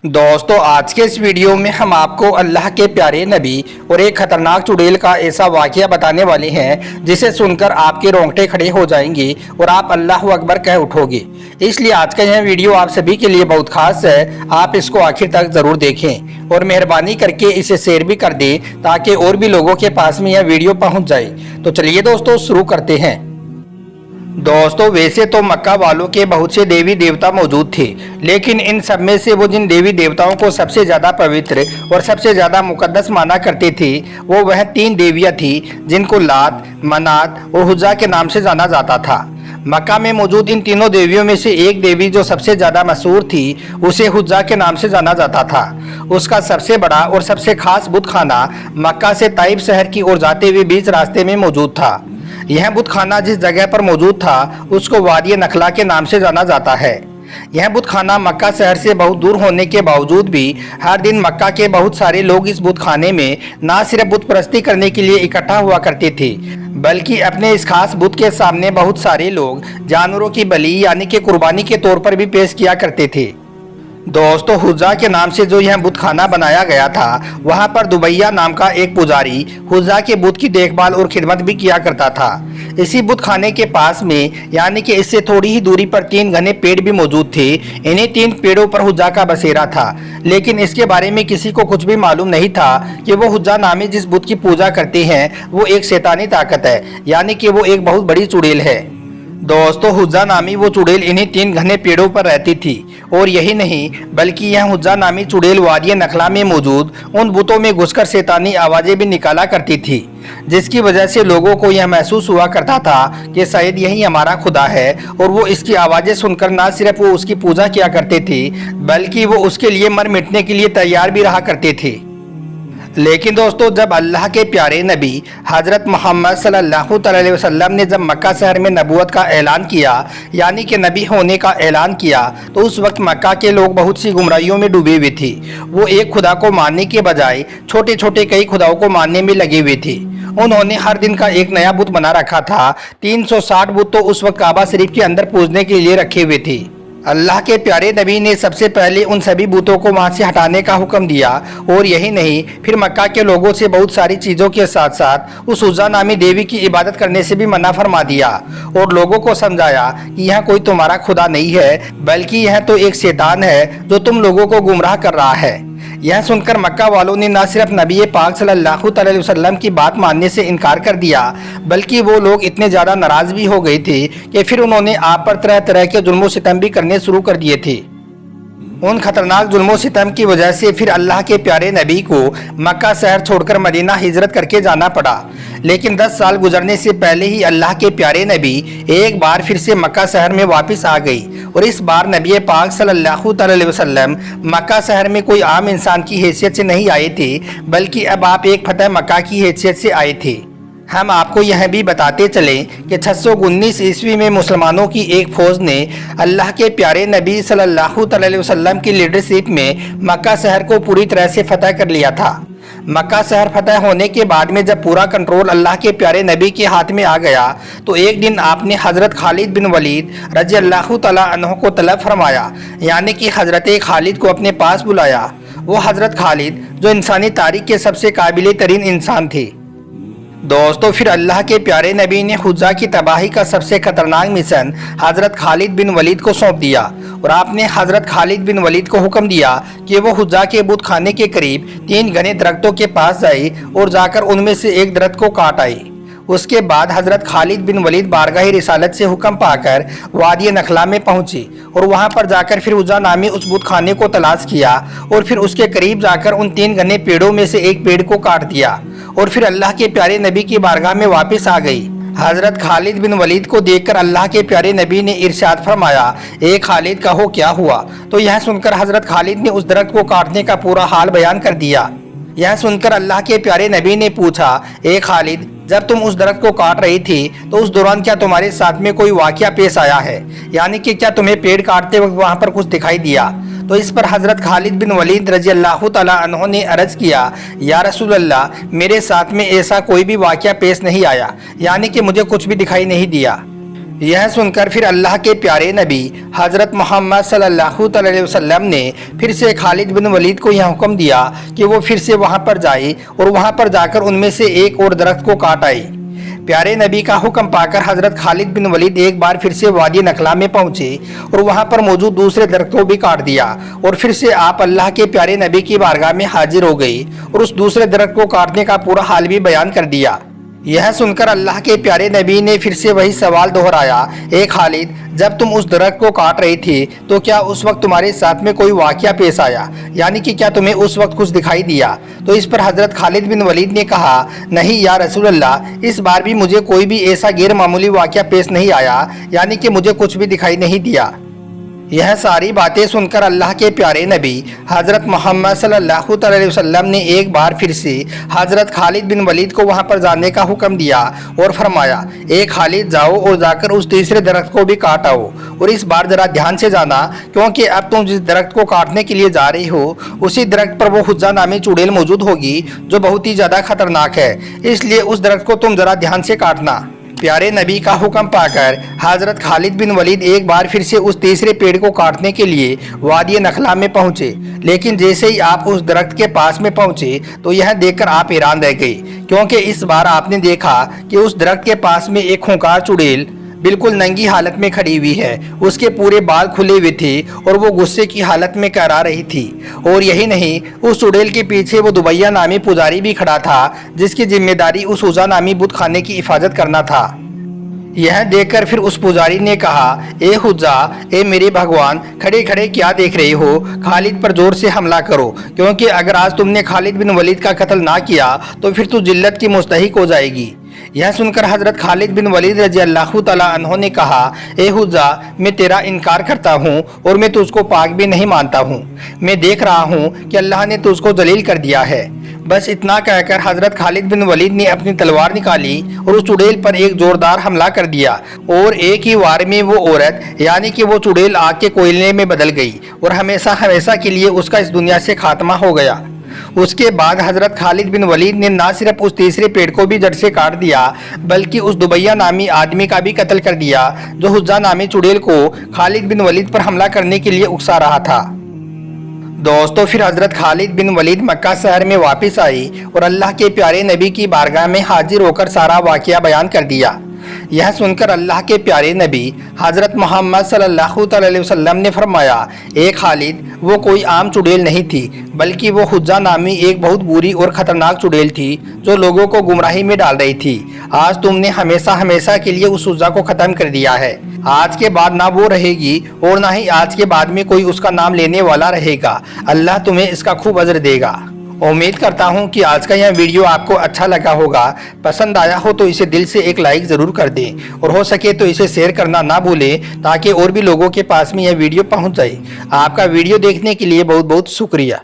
दोस्तों आज के इस वीडियो में हम आपको अल्लाह के प्यारे नबी और एक खतरनाक चुड़ैल का ऐसा वाक़या बताने वाले हैं जिसे सुनकर आपके रोंगटे खड़े हो जाएंगे और आप अल्लाह अकबर कह उठोगे। इसलिए आज का यह वीडियो आप सभी के लिए बहुत खास है, आप इसको आखिर तक ज़रूर देखें और मेहरबानी करके इसे शेयर भी कर दें ताकि और भी लोगों के पास में यह वीडियो पहुँच जाए। तो चलिए दोस्तों शुरू करते हैं। दोस्तों वैसे तो मक्का वालों के बहुत से देवी देवता मौजूद थे, लेकिन इन सब में से वो जिन देवी देवताओं को सबसे ज़्यादा पवित्र और सबसे ज़्यादा मुकद्दस माना करते थे वह 3 देवियाँ थी जिनको लात, मनात और हुज्जा के नाम से जाना जाता था। मक्का में मौजूद इन तीनों देवियों में से एक देवी जो सबसे ज़्यादा मशहूर थी उसे हुज्जा के नाम से जाना जाता था। उसका सबसे बड़ा और सबसे खास बुत खाना मक्का से ताइफ शहर की ओर जाते हुए बीच रास्ते में मौजूद था। यह बुत खाना जिस जगह पर मौजूद था उसको वादी नखला के नाम से जाना जाता है। यह बुत खाना मक्का शहर से बहुत दूर होने के बावजूद भी हर दिन मक्का के बहुत सारे लोग इस बुत खाने में न सिर्फ बुत परस्ती करने के लिए इकट्ठा हुआ करते थे, बल्कि अपने इस खास बुत के सामने बहुत सारे लोग जानवरों की बलि यानी कि कुर्बानी के तौर पर भी पेश किया करते थे। दोस्तों हुज्जा के नाम से जो यह बुत खाना बनाया गया था वहां पर दुबैया नाम का एक पुजारी हुज्जा के बुत की देखभाल और खिदमत भी किया करता था। इसी बुत खाने के पास में यानी कि इससे थोड़ी ही दूरी पर 3 घने पेड़ भी मौजूद थे। इन्हीं 3 पेड़ों पर हुज्जा का बसेरा था, लेकिन इसके बारे में किसी को कुछ भी मालूम नहीं था कि वो हुज्जा नामी जिस बुत की पूजा करते हैं वो एक शैतानी ताकत है, यानी कि वो एक बहुत बड़ी चुड़ैल है। दोस्तों हुज्जा नामी वो चुड़ैल इन्हीं 3 घने पेड़ों पर रहती थी और यही नहीं बल्कि यह हुज्जा नामी चुड़ैल वादी नखला में मौजूद उन बुतों में घुसकर शैतानी आवाज़ें भी निकाला करती थी, जिसकी वजह से लोगों को यह महसूस हुआ करता था कि शायद यही हमारा खुदा है और वो इसकी आवाज़ें सुनकर ना सिर्फ वो उसकी पूजा किया करते थे बल्कि वो उसके लिए मर मिटने के लिए तैयार भी रहा करते थे। लेकिन दोस्तों जब अल्लाह के प्यारे नबी हज़रत मोहम्मद सल्लल्लाहु अलैहि वसल्लम ने जब मक्का शहर में नबूवत का ऐलान किया यानी कि नबी होने का ऐलान किया तो उस वक्त मक्का के लोग बहुत सी गुमराहियों में डूबे हुए थे। वो एक खुदा को मानने के बजाय छोटे छोटे कई खुदाओं को मानने में लगे हुए थे। उन्होंने हर दिन का एक नया बुत बना रखा था। 360 बुत तो उस वक्त काबा शरीफ के अंदर पूजने के लिए रखे हुए थे। अल्लाह के प्यारे नबी ने सबसे पहले उन सभी बुतों को वहाँ से हटाने का हुक्म दिया और यही नहीं फिर मक्का के लोगों से बहुत सारी चीज़ों के साथ साथ उस हुज्जा नामी देवी की इबादत करने से भी मना फरमा दिया और लोगों को समझाया कि यह कोई तुम्हारा खुदा नहीं है बल्कि यह तो एक शैतान है जो तुम लोगों को गुमराह कर रहा है। यह सुनकर मक्का वालों ने न सिर्फ नबी पाक सल्लल्लाहु अलैहि वसल्लम की बात मानने से इनकार कर दिया बल्कि वो लोग इतने ज़्यादा नाराज़ भी हो गए थे कि फिर उन्होंने आप पर तरह तरह के जुल्म सितम भी करने शुरू कर दिए थे। उन खतरनाक जुल्म सितम की वजह से फिर अल्लाह के प्यारे नबी को मक्का शहर छोड़कर मदीना हिजरत करके जाना पड़ा। लेकिन 10 साल गुजरने से पहले ही अल्लाह के प्यारे नबी एक बार फिर से मक्का शहर में वापस आ गई और इस बार नबी पाक सल्लल्लाहु अलैहि वसल्लम मक्का शहर में कोई आम इंसान की हैसियत से नहीं आए थे बल्कि अब आप एक फतेह मक्का की हैसियत से आए थे। हम आपको यह भी बताते चलें कि 619 ईस्वी में मुसलमानों की एक फ़ौज ने अल्लाह के प्यारे नबी सल्लल्लाहु अलैहि वसल्लम की लीडरशिप में मक्का शहर को पूरी तरह से फतह कर लिया था। मक्का शहर फतह होने के बाद में जब पूरा कंट्रोल अल्लाह के प्यारे नबी के हाथ में आ गया तो एक दिन आपने हज़रत खालिद बिन वलीद रज़ी अल्लाह तआला अन्हु को तलब फरमाया, यानी कि हज़रत खालिद को अपने पास बुलाया। वो हज़रत खालिद जो इंसानी तारीख के सबसे काबिल तरीन इंसान थे। दोस्तों फिर अल्लाह के प्यारे नबी ने हुज्जा की तबाही का सबसे खतरनाक मिशन हज़रत खालिद बिन वलीद को सौंप दिया और आपने हज़रत खालिद बिन वलीद को हुक्म दिया कि वो हुज्जा के बुत खाने के करीब 3 घने दरख्तों के पास जाए और जाकर उनमें से एक दरख्त को काट आए। उसके बाद हज़रत खालिद बिन वलीद बारगाह रिसालत से हुक्म पाकर वादी नखला में पहुंचे और वहां पर जाकर फिर हुज्जा नामी उस बुत खाने को तलाश किया और फिर उसके करीब जाकर उन 3 घने पेड़ों में से एक पेड़ को काट दिया और फिर अल्लाह के प्यारे नबी की बारगाह में वापस आ गई। हज़रत खालिद बिन वलीद को देखकर अल्लाह के प्यारे नबी ने इरशाद फरमाया, ए खालिद कहो क्या हुआ? तो यह सुनकर हज़रत खालिद ने उस दरख्त को काटने का पूरा हाल बयान कर दिया। यह सुनकर अल्लाह के प्यारे नबी ने पूछा, ए खालिद जब तुम उस दरख्त को काट रही थी तो उस दौरान क्या तुम्हारे साथ में कोई वाक़या पेश आया है, यानी कि क्या तुम्हें पेड़ काटते वक्त वहाँ पर कुछ दिखाई दिया? तो इस पर हज़रत खालिद बिन वलीद रज़ी अल्लाह तआला अन्हु ने अर्ज़ किया, या रसूल अल्लाह मेरे साथ में ऐसा कोई भी वाक़या पेश नहीं आया, यानी कि मुझे कुछ भी दिखाई नहीं दिया। यह सुनकर फिर अल्लाह के प्यारे नबी हज़रत मोहम्मद सल्लल्लाहु अलैहि वसल्लम ने फिर से खालिद बिन वलीद को यह हुक्म दिया कि वो फिर से वहाँ पर जाए और वहाँ पर जाकर उनमें से एक और दरख्त को काट आए। प्यारे नबी का हुक्म पाकर हज़रत खालिद बिन वलीद एक बार फिर से वादी नखला में पहुँचे और वहाँ पर मौजूद दूसरे दरख्त को भी काट दिया और फिर से आप अल्लाह के प्यारे नबी की बारगाह में हाजिर हो गए और उस दूसरे दरख्त को काटने का पूरा हाल भी बयान कर दिया। यह सुनकर अल्लाह के प्यारे नबी ने फिर से वही सवाल दोहराया, ए खालिद, जब तुम उस दरख्त को काट रहे थे तो क्या उस वक्त तुम्हारे साथ में कोई वाक़या पेश आया, यानी कि क्या तुम्हें उस वक्त कुछ दिखाई दिया? तो इस पर हज़रत खालिद बिन वलीद ने कहा, नहीं या रसूल अल्लाह, इस बार भी मुझे कोई भी ऐसा गैर मामूली वाक़या पेश नहीं आया, यानी कि मुझे कुछ भी दिखाई नहीं दिया। यह सारी बातें सुनकर अल्लाह के प्यारे नबी हज़रत मोहम्मद सल्लल्लाहु अलैहि वसल्लम ने एक बार फिर से हज़रत खालिद बिन वलीद को वहां पर जाने का हुक्म दिया और फरमाया, ए खालिद, जाओ और जाकर उस तीसरे दरख्त को भी काट आओ और इस बार ज़रा ध्यान से जाना, क्योंकि अब तुम जिस दरख्त को काटने के लिए जा रही हो उसी दरख्त पर वो हुज्जा नामी चुड़ैल मौजूद होगी जो बहुत ही ज़्यादा खतरनाक है, इसलिए उस दरख्त को तुम ज़रा ध्यान से काटना। प्यारे नबी का हुक्म पाकर हज़रत खालिद बिन वलीद एक बार फिर से उस तीसरे पेड़ को काटने के लिए वादी नखला में पहुंचे, लेकिन जैसे ही आप उस दरख्त के पास में पहुंचे तो यह देखकर आप हैरान रह गए, क्योंकि इस बार आपने देखा कि उस दरख्त के पास में एक खूंखार चुड़ैल बिल्कुल नंगी हालत में खड़ी हुई है। उसके पूरे बाल खुले हुए थे और वो गुस्से की हालत में करआ रही थी। और यही नहीं, उस चुड़ैल के पीछे वो दुबैया नामी पुजारी भी खड़ा था, जिसकी जिम्मेदारी उस हुज़ा नामी बुत खाने की हिफाजत करना था। यह देखकर फिर उस पुजारी ने कहा, ए हुज्जा, ए मेरे भगवान, खड़े खड़े क्या देख रहे हो? खालिद पर जोर से हमला करो, क्योंकि अगर आज तुमने खालिद बिन वलीद का कत्ल ना किया तो फिर तू जिल्लत की मुस्तहिक हो जाएगी। यह सुनकर हज़रत खालिद बिन वलीद रज़ी अल्लाह तआला अन्हु ने कहा, ए हुज्जा, मैं तेरा इनकार करता हूँ और मैं तुझको पाक भी नहीं मानता हूँ। मैं देख रहा हूँ कि अल्लाह ने तुझको जलील कर दिया है। बस इतना कहकर हज़रत खालिद बिन वलीद ने अपनी तलवार निकाली और उस चुड़ैल पर एक जोरदार हमला कर दिया और एक ही वार में वो औरत, यानी कि वो चुड़ैल आग के कोयले में बदल गई और हमेशा हमेशा के लिए उसका इस दुनिया से खात्मा हो गया। उसके बाद हज़रत खालिद बिन वलीद ने ना सिर्फ उस तीसरे पेड़ को भी जड़ से काट दिया, बल्कि उस दुबैया नामी आदमी का भी कत्ल कर दिया जो हुज्जा नामी चुड़ैल को खालिद बिन वलीद पर हमला करने के लिए उकसा रहा था। दोस्तों, फिर हज़रत खालिद बिन वलीद मक्का शहर में वापस आई और अल्लाह के प्यारे नबी की बारगाह में हाजिर होकर सारा वाक़या बयान कर दिया। यह सुनकर अल्लाह के प्यारे नबी हज़रत मोहम्मद सल्लल्लाहु अलैहि वसल्लम ने फरमाया, ए खालिद, वो कोई आम चुड़ैल नहीं थी, बल्कि वो हुज्जा नामी एक बहुत बुरी और ख़तरनाक चुड़ैल थी जो लोगों को गुमराही में डाल रही थी। आज तुमने हमेशा हमेशा के लिए उस हुज्जा को ख़त्म कर दिया है। आज के बाद ना वो रहेगी और ना ही आज के बाद में कोई उसका नाम लेने वाला रहेगा। अल्लाह तुम्हें इसका खूब अजर देगा। उम्मीद करता हूँ कि आज का यह वीडियो आपको अच्छा लगा होगा। पसंद आया हो तो इसे दिल से एक लाइक ज़रूर कर दें और हो सके तो इसे शेयर करना ना भूलें, ताकि और भी लोगों के पास में यह वीडियो पहुँच जाए। आपका वीडियो देखने के लिए बहुत बहुत शुक्रिया।